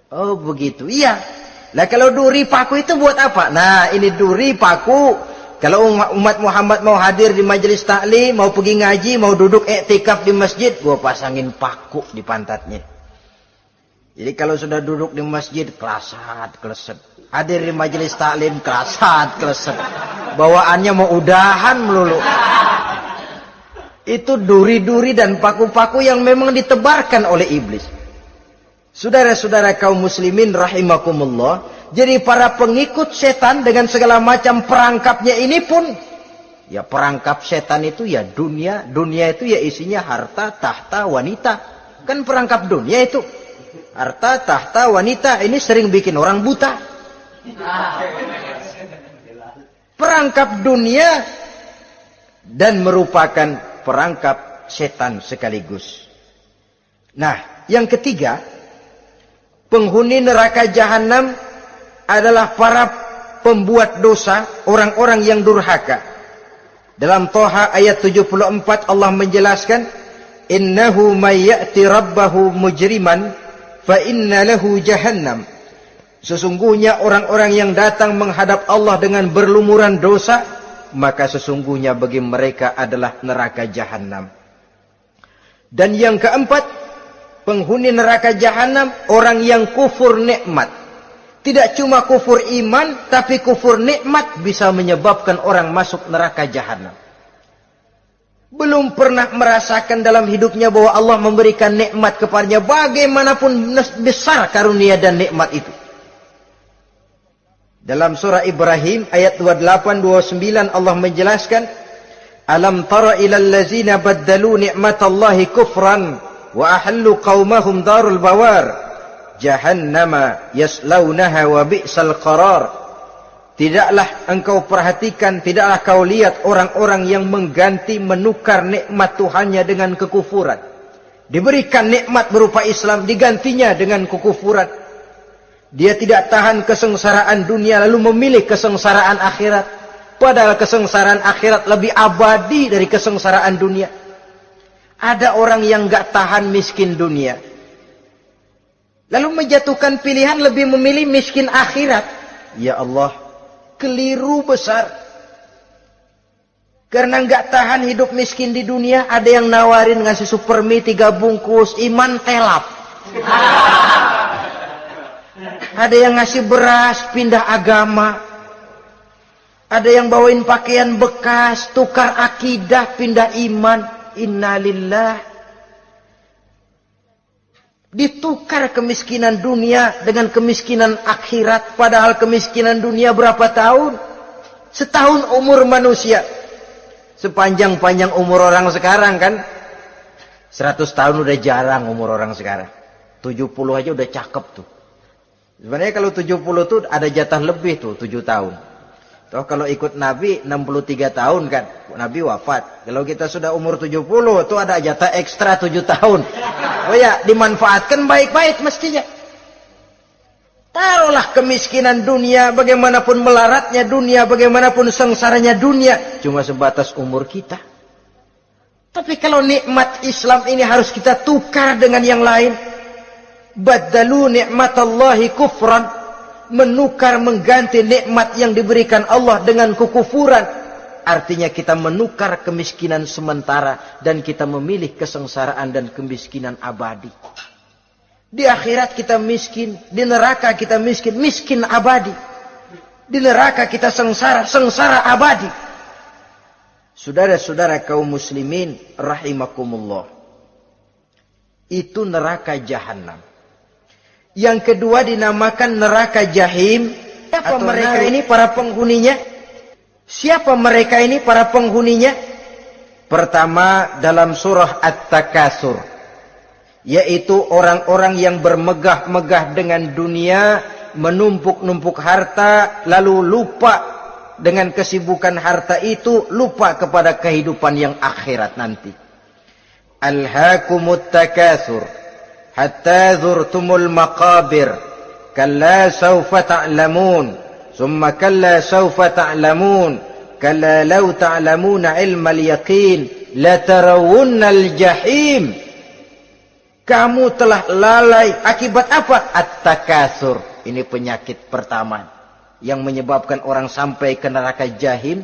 Oh begitu, iya. Nah kalau duri paku itu buat apa? Nah ini duri paku. Kalau umat Muhammad mau hadir di majelis taklim, mau pergi ngaji, mau duduk iktikaf di masjid, gua pasangin paku di pantatnya. Jadi kalau sudah duduk di masjid, kelasat, kleset. Hadir di majelis taklim, kelasat, kleset. Bawaannya mau udahan melulu. Itu duri-duri dan paku-paku yang memang ditebarkan oleh iblis. Saudara-saudara kaum muslimin rahimakumullah, jadi para pengikut setan dengan segala macam perangkapnya ini pun, ya perangkap setan itu ya dunia. Dunia itu ya isinya harta, tahta, wanita. Kan perangkap dunia itu. Harta, tahta, wanita, ini sering bikin orang buta. Perangkap dunia dan merupakan perangkap setan sekaligus. Nah, yang ketiga, penghuni neraka jahanam adalah para pembuat dosa, orang-orang yang durhaka. Dalam Toha ayat 74 Allah menjelaskan, innahu may ya'ti rabbahu mujriman fa inna lahu jahannam. Sesungguhnya orang-orang yang datang menghadap Allah dengan berlumuran dosa, maka sesungguhnya bagi mereka adalah neraka jahanam. Dan yang keempat, penghuni neraka jahanam orang yang kufur nikmat. Tidak cuma kufur iman, tapi kufur nikmat bisa menyebabkan orang masuk neraka jahanam. Belum pernah merasakan dalam hidupnya bahwa Allah memberikan nikmat kepadanya, bagaimanapun besar karunia dan nikmat itu. Dalam surah Ibrahim ayat 28-29 Allah menjelaskan, Alam tara ilal ladzina baddalu ni'matallahi kufran wa ahallu qaumahum darul bawar jahannama yaslaunaha wa bi'sal qarar. Tidaklah engkau perhatikan, tidaklah kau lihat orang-orang yang mengganti, menukar nikmat Tuhannya dengan kekufuran. Diberikan nikmat berupa Islam, digantinya dengan kekufuran. Dia tidak tahan kesengsaraan dunia lalu memilih kesengsaraan akhirat. Padahal kesengsaraan akhirat lebih abadi dari kesengsaraan dunia. Ada orang yang gak tahan miskin dunia, lalu menjatuhkan pilihan lebih memilih miskin akhirat. Ya Allah, keliru besar. Karena gak tahan hidup miskin di dunia, ada yang nawarin ngasih supermi 3 bungkus, iman telap. Ada yang ngasih beras, pindah agama. Ada yang bawain pakaian bekas, tukar akidah, pindah iman. Innalillah. Ditukar kemiskinan dunia dengan kemiskinan akhirat. Padahal kemiskinan dunia berapa tahun? Setahun umur manusia. Sepanjang-panjang umur orang sekarang kan. 100 tahun udah jarang umur orang sekarang. 70 aja udah cakep tuh. Sebenarnya kalau 70 tuh ada jatah lebih tuh, 7 tahun. Toh kalau ikut Nabi 63 tahun kan, Nabi wafat. Kalau kita sudah umur 70, tuh ada jatah ekstra 7 tahun. Oh ya, dimanfaatkan baik-baik mestinya. Taruhlah kemiskinan dunia, bagaimanapun melaratnya dunia, bagaimanapun sengsaranya dunia, cuma sebatas umur kita. Tapi kalau nikmat Islam ini harus kita tukar dengan yang lain. Baddalu ni'matallahi kufran. Menukar, mengganti nikmat yang diberikan Allah dengan kekufuran. Artinya kita menukar kemiskinan sementara dan kita memilih kesengsaraan dan kemiskinan abadi. Di akhirat kita miskin, di neraka kita miskin, miskin abadi. Di neraka kita sengsara, sengsara abadi. Saudara-saudara kaum muslimin rahimakumullah. Itu neraka jahanam. Yang kedua dinamakan neraka jahim. Siapa mereka ini para penghuninya? Siapa mereka ini para penghuninya? Pertama dalam surah At-Takasur, yaitu orang-orang yang bermegah-megah dengan dunia, menumpuk-numpuk harta, lalu lupa dengan kesibukan harta itu, lupa kepada kehidupan yang akhirat nanti. Alhaakumut takasur hatta zurtumul maqabir kalla sawfa ta'lamun thumma kalla sawfa ta'lamun kalla law ta'lamuna ilmal yaqin la tarawunnal jahim. Kamu telah lalai akibat apa? At-takasur. Ini penyakit pertama yang menyebabkan orang sampai ke neraka jahim.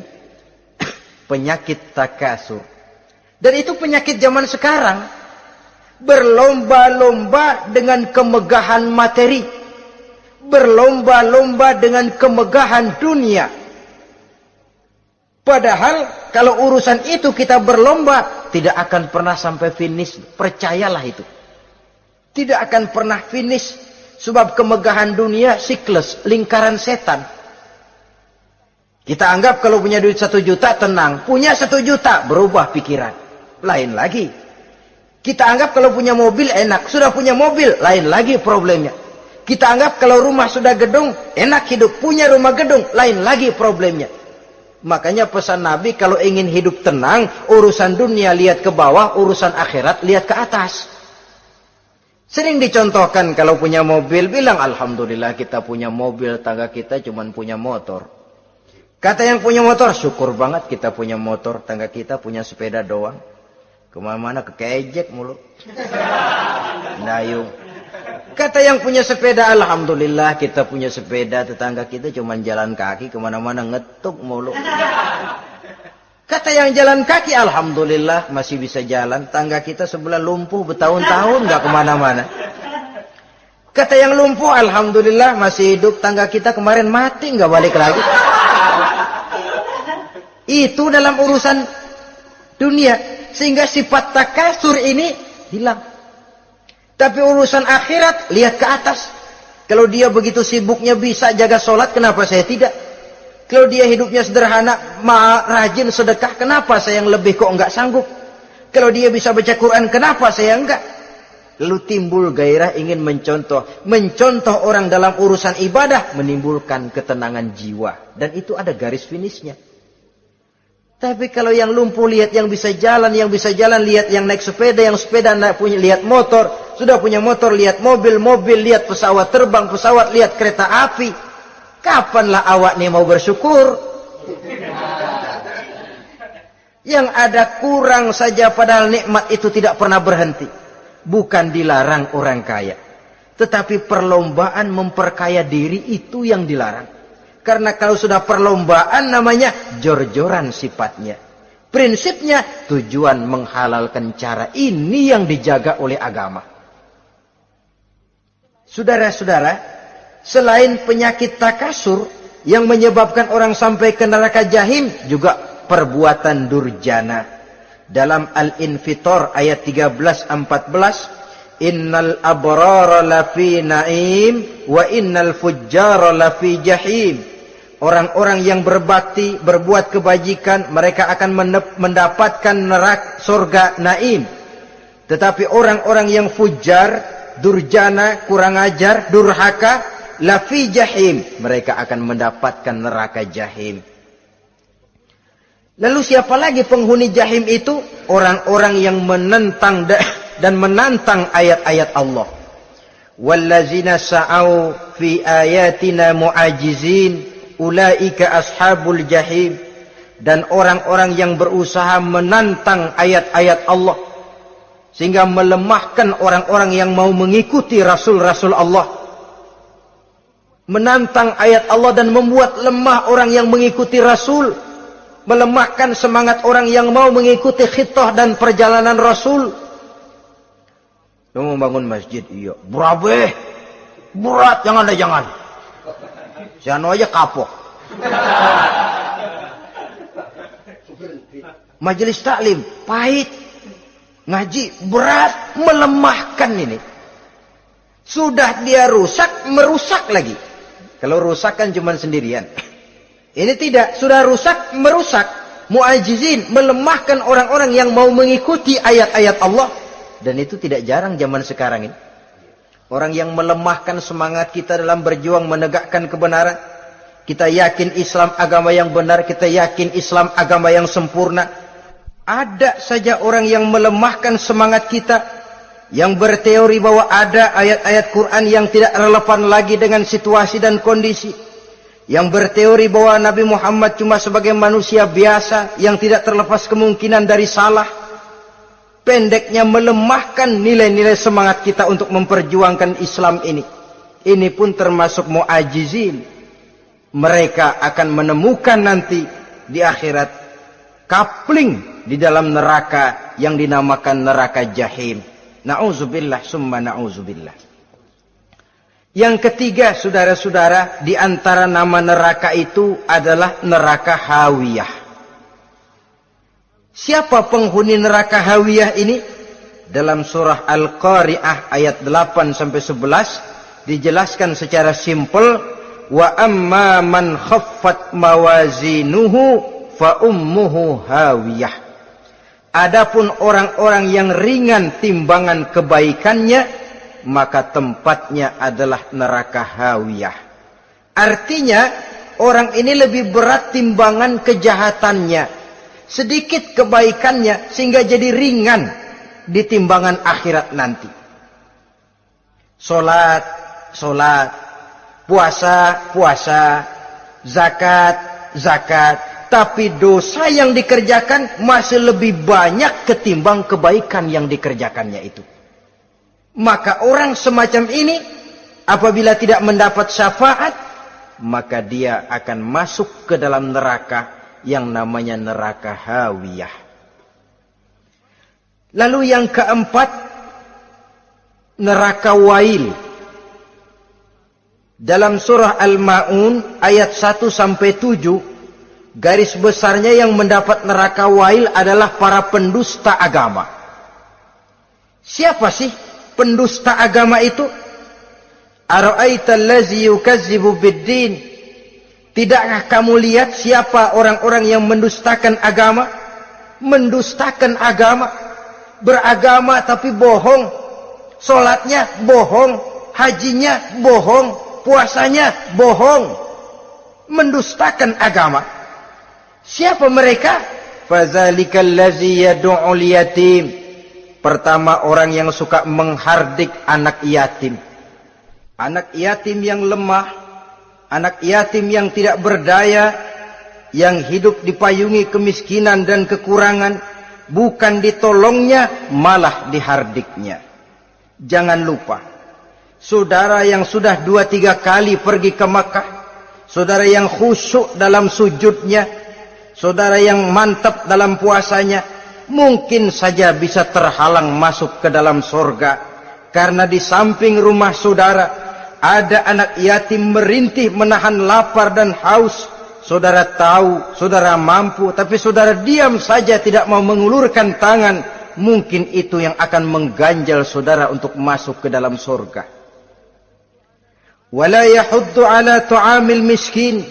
Penyakit takasur. Dan itu penyakit zaman sekarang. Berlomba-lomba dengan kemegahan materi, berlomba-lomba dengan kemegahan dunia. Padahal kalau urusan itu kita berlomba, tidak akan pernah sampai finish. Percayalah itu, tidak akan pernah finish. Sebab kemegahan dunia siklus, lingkaran setan. Kita anggap kalau punya duit 1 juta tenang, punya 1 juta berubah pikiran, lain lagi. Kita anggap kalau punya mobil enak, sudah punya mobil, lain lagi problemnya. Kita anggap kalau rumah sudah gedung, enak hidup, punya rumah gedung, lain lagi problemnya. Makanya pesan Nabi kalau ingin hidup tenang, urusan dunia lihat ke bawah, urusan akhirat lihat ke atas. Sering dicontohkan kalau punya mobil, bilang Alhamdulillah kita punya mobil, tangga kita cuma punya motor. Kata yang punya motor, syukur banget kita punya motor, tangga kita punya sepeda doang. Kemana-mana kekejek mulu. Dayung. Kata yang punya sepeda, Alhamdulillah kita punya sepeda, tetangga kita cuma jalan kaki, kemana-mana ngetuk mulu. Kata yang jalan kaki, Alhamdulillah masih bisa jalan, tangga kita sebelah lumpuh bertahun-tahun gak kemana-mana. Kata yang lumpuh, Alhamdulillah masih hidup, tangga kita kemarin mati gak balik lagi. Itu dalam urusan dunia. Sehingga sifat takasur ini hilang. Tapi urusan akhirat, lihat ke atas. Kalau dia begitu sibuknya bisa jaga sholat, kenapa saya tidak? Kalau dia hidupnya sederhana, rajin sedekah, kenapa saya yang lebih kok enggak sanggup? Kalau dia bisa baca Quran, kenapa saya enggak? Lalu timbul gairah ingin mencontoh. Mencontoh orang dalam urusan ibadah menimbulkan ketenangan jiwa. Dan itu ada garis finishnya. Tapi kalau yang lumpuh lihat yang bisa jalan lihat yang naik sepeda, yang sepeda punya lihat motor, sudah punya motor lihat mobil, lihat pesawat terbang, pesawat lihat kereta api. Kapanlah awak nih mau bersyukur? Yang ada kurang saja padahal nikmat itu tidak pernah berhenti. Bukan dilarang orang kaya, tetapi perlombaan memperkaya diri itu yang dilarang. Karena kalau sudah perlombaan namanya jor-joran sifatnya. Prinsipnya tujuan menghalalkan cara ini yang dijaga oleh agama. Saudara-saudara, selain penyakit takasur yang menyebabkan orang sampai ke neraka jahim, juga perbuatan durjana. Dalam Al-Infitor ayat 13-14, innal abrara lafi na'im wa innal fujjara lafi jahim. Orang-orang yang berbakti, berbuat kebajikan, mereka akan mendapatkan neraka surga naim. Tetapi orang-orang yang fujar, durjana, kurang ajar, durhaka, lafi jahim, mereka akan mendapatkan neraka jahim. Lalu siapa lagi penghuni jahim itu? Orang-orang yang menentang dan menantang ayat-ayat Allah. Wallazina sa'au fi ayatina mu'ajizin ulaika ashabul jahim. Dan orang-orang yang berusaha menantang ayat-ayat Allah sehingga melemahkan orang-orang yang mau mengikuti rasul-rasul Allah. Menantang ayat Allah dan membuat lemah orang yang mengikuti rasul. Melemahkan semangat orang yang mau mengikuti khitah dan perjalanan Rasul. Lu mau bangun masjid? Iya. Berabe. Berat. Jangan. Jangan aja kapok. Majelis taklim. Pahit. Ngaji. Berat. Melemahkan ini. Sudah dia rusak. Merusak lagi. Kalau rusak kan cuma sendirian. Ini tidak, sudah rusak, merusak, mu'ajizin, melemahkan orang-orang yang mau mengikuti ayat-ayat Allah. Dan itu tidak jarang zaman sekarang ini. Orang yang melemahkan semangat kita dalam berjuang menegakkan kebenaran. Kita yakin Islam agama yang benar, kita yakin Islam agama yang sempurna. Ada saja orang yang melemahkan semangat kita, yang berteori bahwa ada ayat-ayat Quran yang tidak relevan lagi dengan situasi dan kondisi. Yang berteori bahwa Nabi Muhammad cuma sebagai manusia biasa yang tidak terlepas kemungkinan dari salah. Pendeknya melemahkan nilai-nilai semangat kita untuk memperjuangkan Islam ini. Ini pun termasuk mu'ajizin. Mereka akan menemukan nanti di akhirat kapling di dalam neraka yang dinamakan neraka jahim. Na'udzubillah summa na'udzubillah. Yang ketiga, saudara-saudara, di antara nama neraka itu adalah neraka hawiyah. Siapa penghuni neraka hawiyah ini? Dalam surah Al-Qari'ah ayat 8-11 dijelaskan secara simpel, wa amma man khaffat mawazinuhu fa ummuhu hawiyah. Adapun orang-orang yang ringan timbangan kebaikannya, maka tempatnya adalah neraka hawiyah. Artinya, orang ini lebih berat timbangan kejahatannya. Sedikit kebaikannya, sehingga jadi ringan di timbangan akhirat nanti. Salat, puasa, zakat. Tapi dosa yang dikerjakan masih lebih banyak ketimbang kebaikan yang dikerjakannya itu. Maka orang semacam ini apabila tidak mendapat syafaat, maka dia akan masuk ke dalam neraka yang namanya neraka hawiyah. Lalu yang keempat, neraka wail. Dalam surah Al-Ma'un ayat 1-7, garis besarnya yang mendapat neraka wail adalah para pendusta agama. Siapa sih pendusta agama itu? Ara'aita allazi yukazzibu biddin? Tidakkah kamu lihat siapa orang-orang yang mendustakan agama? Mendustakan agama, beragama tapi bohong, salatnya bohong, hajinya bohong, puasanya bohong, mendustakan agama. Siapa mereka? Fadzalikal ladzi yad'ul yatim. Pertama, orang yang suka menghardik anak yatim. Anak yatim yang lemah, anak yatim yang tidak berdaya, yang hidup dipayungi kemiskinan dan kekurangan, bukan ditolongnya, malah dihardiknya. Jangan lupa, saudara yang sudah 2-3 kali pergi ke Makkah, saudara yang khusyuk dalam sujudnya, saudara yang mantap dalam puasanya, mungkin saja bisa terhalang masuk ke dalam surga, karena di samping rumah saudara ada anak yatim merintih menahan lapar dan haus. Saudara tahu, saudara mampu, tapi saudara diam saja, tidak mau mengulurkan tangan. Mungkin itu yang akan mengganjal saudara untuk masuk ke dalam surga. Wala yahuddu ala tu'amil miskin.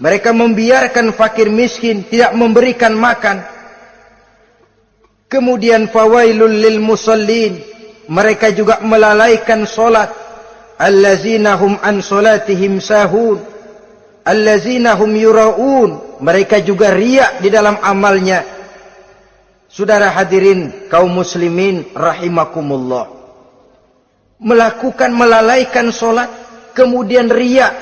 Mereka membiarkan fakir miskin, tidak memberikan makan. Kemudian fawailul lil musallin. Mereka juga melalaikan solat. Allazina hum an solatihim sahun. Allazina hum yura'un. Mereka juga riak di dalam amalnya. Saudara hadirin kaum muslimin rahimakumullah. Melalaikan solat, kemudian riak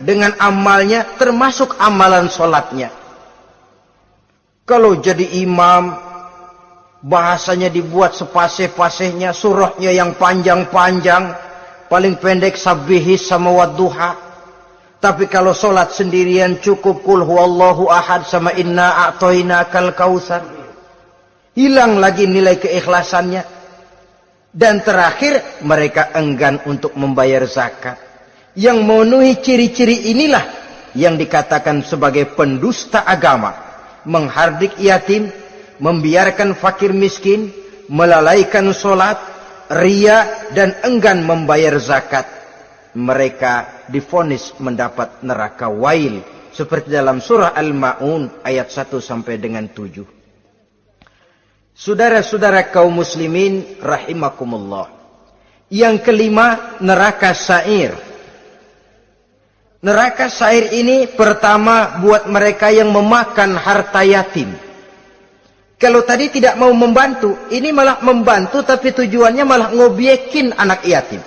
dengan amalnya, termasuk amalan solatnya. Kalau jadi imam, bahasanya dibuat sepasih-pasihnya, surahnya yang panjang-panjang, paling pendek sabbihis sama wadduha. Tapi kalau solat sendirian cukup kul huwallahu ahad sama inna a'toinakal kautsar. Hilang lagi nilai keikhlasannya. Dan terakhir, mereka enggan untuk membayar zakat. Yang memenuhi ciri-ciri inilah yang dikatakan sebagai pendusta agama. Menghardik yatim, membiarkan fakir miskin, melalaikan solat, riya, dan enggan membayar zakat. Mereka divonis mendapat neraka wail, seperti dalam surah Al-Ma'un ayat 1 sampai dengan 7. Saudara-saudara kaum muslimin rahimakumullah. Yang kelima, neraka sa'ir. Neraka sa'ir ini pertama buat mereka yang memakan harta yatim. Kalau tadi tidak mau membantu, ini malah membantu tapi tujuannya malah ngobyekin anak yatim.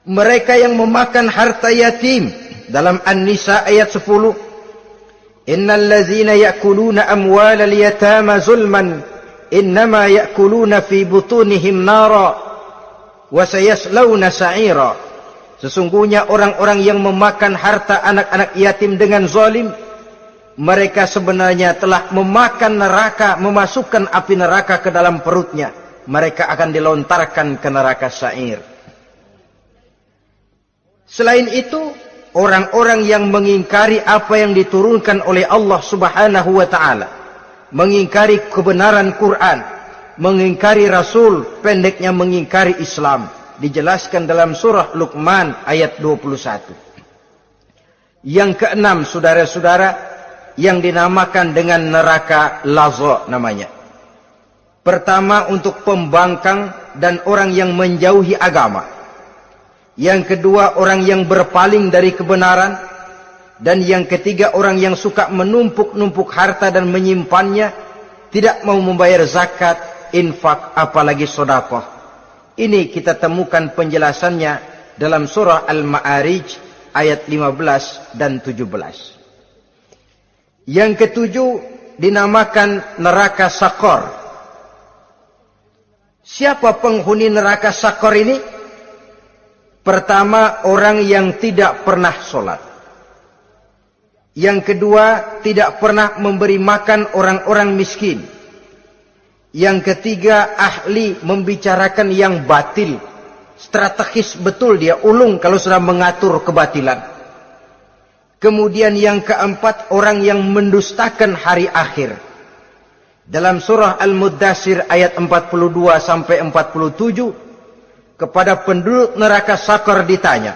Mereka yang memakan harta yatim, dalam An-Nisa ayat 10, innal ladzina ya'kuluna amwalal yatama zulman innama ya'kuluna fi butunihim nara wa sayaslawna sa'ira. Sesungguhnya orang-orang yang memakan harta anak-anak yatim dengan zalim, mereka sebenarnya telah memakan neraka, memasukkan api neraka ke dalam perutnya. Mereka akan dilontarkan ke neraka sa'ir. Selain itu, orang-orang yang mengingkari apa yang diturunkan oleh Allah Subhanahu wa ta'ala, mengingkari kebenaran Quran, mengingkari Rasul, pendeknya mengingkari Islam, dijelaskan dalam surah Luqman ayat 21. Yang keenam, saudara-saudara, yang dinamakan dengan neraka laza namanya. Pertama, untuk pembangkang dan orang yang menjauhi agama. Yang kedua, orang yang berpaling dari kebenaran. Dan yang ketiga, orang yang suka menumpuk-numpuk harta dan menyimpannya, tidak mau membayar zakat, infak, apalagi sedekah. Ini kita temukan penjelasannya dalam surah Al-Ma'arij ayat 15 dan 17. Yang ketujuh dinamakan neraka Sakor. Siapa penghuni neraka Sakor ini? Pertama, orang yang tidak pernah sholat. Yang kedua, tidak pernah memberi makan orang-orang miskin. Yang ketiga, ahli membicarakan yang batil. Strategis betul dia, ulung kalau sudah mengatur kebatilan. Kemudian yang keempat, orang yang mendustakan hari akhir. Dalam surah Al-Muddatsir ayat 42 sampai 47, kepada penduduk neraka Sakor ditanya,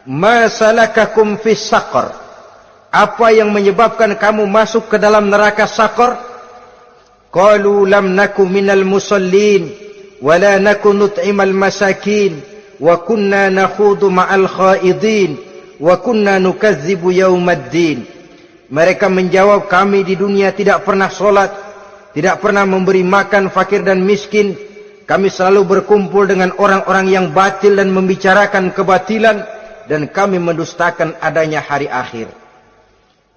"Ma salakakum fis Sakor?" Apa yang menyebabkan kamu masuk ke dalam neraka Sakor? Qalu lam naku minal musallin wa la naku nut'imal masakin wa kunna nakhudu ma'al khaidin wa kunna nukadzibu yaumaddin. Mereka menjawab, kami di dunia tidak pernah sholat, tidak pernah memberi makan fakir dan miskin. Kami selalu berkumpul dengan orang-orang yang batil dan membicarakan kebatilan, dan kami mendustakan adanya hari akhir.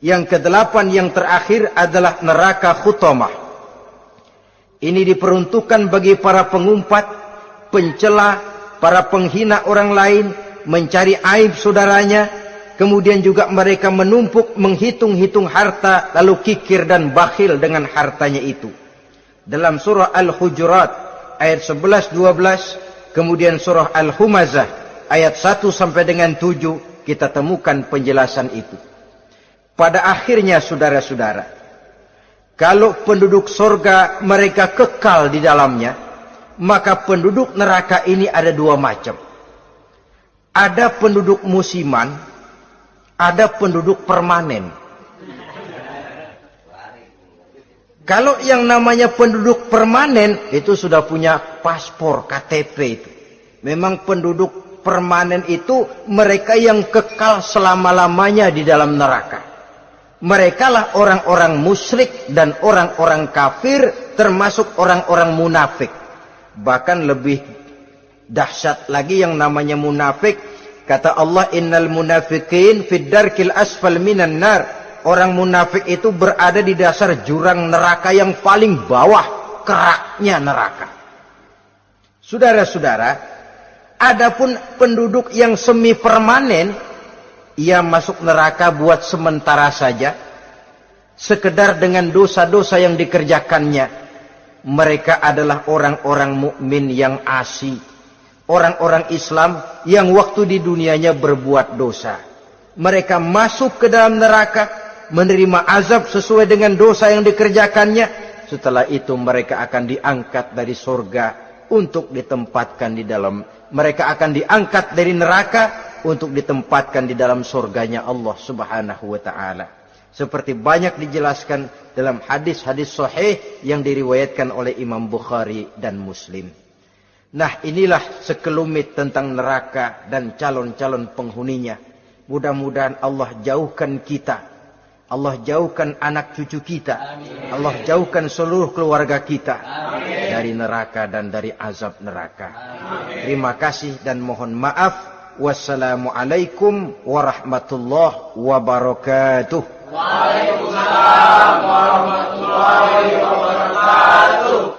Yang kedelapan, yang terakhir adalah neraka Khutamah. Ini diperuntukkan bagi para pengumpat, pencela, para penghina orang lain, mencari aib saudaranya, kemudian juga mereka menumpuk, menghitung-hitung harta, lalu kikir dan bakhil dengan hartanya itu. Dalam surah Al-Hujurat ayat 11-12, kemudian surah Al-Humazah ayat 1 sampai dengan 7, kita temukan penjelasan itu. Pada akhirnya saudara-saudara, kalau penduduk surga mereka kekal di dalamnya, maka penduduk neraka ini ada dua macam. Ada penduduk musiman, ada penduduk permanen. Kalau yang namanya penduduk permanen, itu sudah punya paspor, KTP itu. Memang penduduk permanen itu mereka yang kekal selama-lamanya di dalam neraka. Mereka lah orang-orang musyrik dan orang-orang kafir, termasuk orang-orang munafik. Bahkan lebih dahsyat lagi yang namanya munafik. Kata Allah, innal munafiqin fid darkil asfal minan nar. Orang munafik itu berada di dasar jurang neraka yang paling bawah, keraknya neraka. Saudara-saudara, adapun penduduk yang semi permanen, ia masuk neraka buat sementara saja, sekedar dengan dosa-dosa yang dikerjakannya. Mereka adalah orang-orang mukmin yang asli, orang-orang Islam yang waktu di dunianya berbuat dosa. Mereka masuk ke dalam neraka, menerima azab sesuai dengan dosa yang dikerjakannya. Setelah itu mereka akan diangkat dari surga untuk ditempatkan di dalam, mereka akan diangkat dari neraka untuk ditempatkan di dalam surganya Allah Subhanahu wa ta'ala. Seperti banyak dijelaskan dalam hadis-hadis sahih yang diriwayatkan oleh Imam Bukhari dan Muslim. Nah, inilah sekelumit tentang neraka dan calon-calon penghuninya. Mudah-mudahan Allah jauhkan kita, Allah jauhkan anak cucu kita, Allah jauhkan seluruh keluarga kita dari neraka dan dari azab neraka. Terima kasih dan mohon maaf. Wassalamualaikum warahmatullahi wabarakatuh. Waalaikumsalam warahmatullahi wabarakatuh.